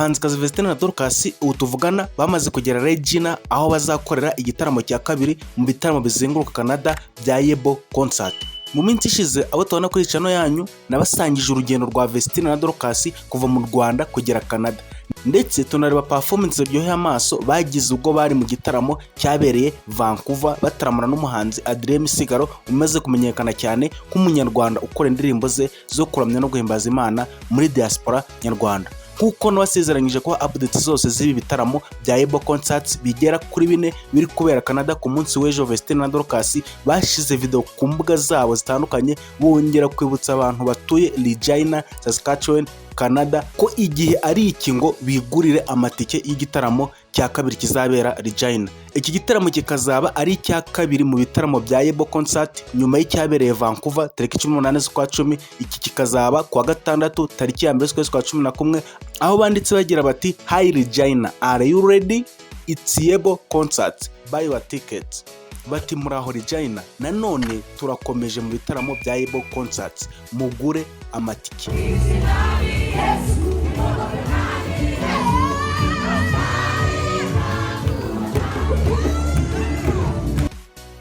abahanzikazi Vestine na Dorcas ubu tuvugana bamaze kugera Regina aho bazakorera igitaramo cya kabiri mu bitaramo bizenguruka Canada bya Yebo Concert. Mu minsi ishize abo tubona kuri channel yanyu nabasangije urugendo rwa Vestine na Dorcas kuva mu Rwanda kugera Canada, ndetse tunareba performance ziryoheye amaso bagize ubwo bari mu gitaramo cyabereye Vancouver bataramana n'umuhanzi Adrien Misigaro umaze kumenyekana cyane nk'umunyarwanda ukora indirimbo ze zo kuramya no guhimbaza Imana muri diaspora nyarwanda. Kuko nabasezeranyije ko updates zose z'ibi bitaramo bya Yebo Concerts bigera kuri 4 biri kubera Canada ku munsi w'ejo, Vestine na Dorcas bashize video ku mbuga zabo zitandukanye bongera kwibutsa abantu batuye Regina, Saskatchewan, Canada ko igihe ari iki ngo bigurire amatike y'igitaramo cya kabiri kizabera Regina. Iki gitaramo kikazaba ari icya kabiri mu bitaramo bya Yebo Concert nyuma y'icyabereye Vancouver tariki 18 z'ukwa 10. Iki kikazaba kuwa gatandatu tariki ya 1 z'ukwa 11, aho banditse bagira bati "Hi Regina, are you ready? It's Yebo Concert. Buy your tickets." Bati muraho Regina, nanone turakomeje mu bitaramo bya Yebo Concert, mugure amatike.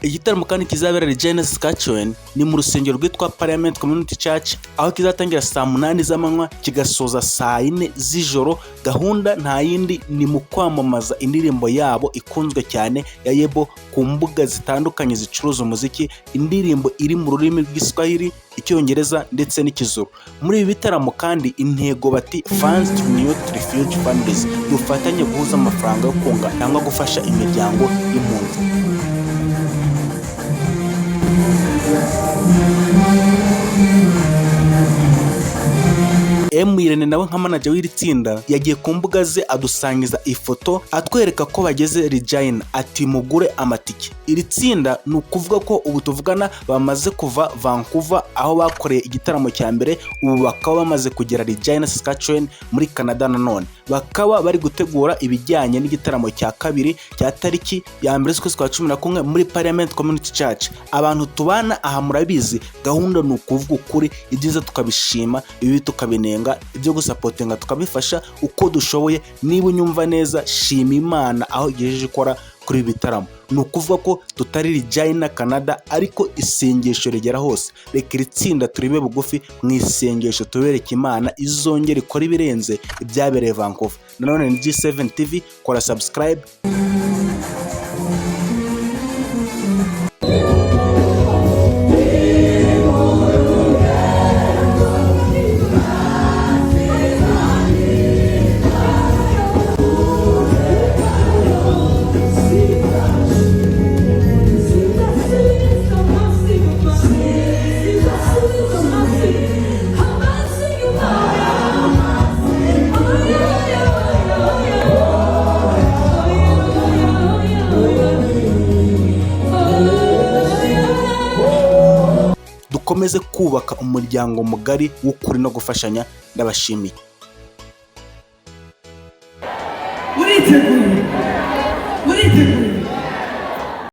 Igitaramo kandi kizabera Regina, Saskatchewan ni mu rusengero rwitwa Parliament Community Church, aho kizatangira saa 8 z'amanywa kigasoza saa 4 z'ijoro. Gahunda nta yindi ni mu kwamamaza indirimbo yabo ikunzwe cyane ya Yebo ku mbuga zitandukanye zicuruza umuziki, indirimbo iri mu rurimi rw'Igiswahili, Icyongereza ndetse n'Ikizuru. Muri ibi bitaramo kandi intego bati Fans to New Refuge Families, dufatanye guhuza amafaranga yo kunga cyangwa gufasha imiryango y'impunzi. Irene nawe nka manager w'iri tsinda yagiye ku mbuga ze adusangiza ifoto atwereka ko bageze Regina, ati mugure amatike. Iri tsinda ni ukuvuga ko ubu tuvugana bamaze kuva Vancouver aho bakoreye igitaramo cya mbere, ubu bakaba bamaze kugera Regina, Saskatchewan muri Canada. Nanone bakaba bari gutegura ibijyanye n'igitaramo cya kabiri cya tariki ya 1 z'ukwa 11 muri Parliament Community Church. Abantu tubana aha murabizi gahunda ni ukuvuga ukuri, ibyiza tukabishima, ibi tukabinenga, ibyo gusapotinga tukabifasha uko dushoboye. Niba unyumva neza shima Imana aho igejeje ikora kuri ibi bitaramo. Ni ukuvuga ko tutari Regina Canada ariko isengesho rigera hose. Reka iri tsinda turibe bugufi mu isengesho tubereke Imana izongera ikora ibirenze ibyabereye Vancouver. Nanone ni G7 TV, kora subscribe. Dukomeze kubaka umuryango mugari w'ukuri no gufashanya. Ndabashimiye.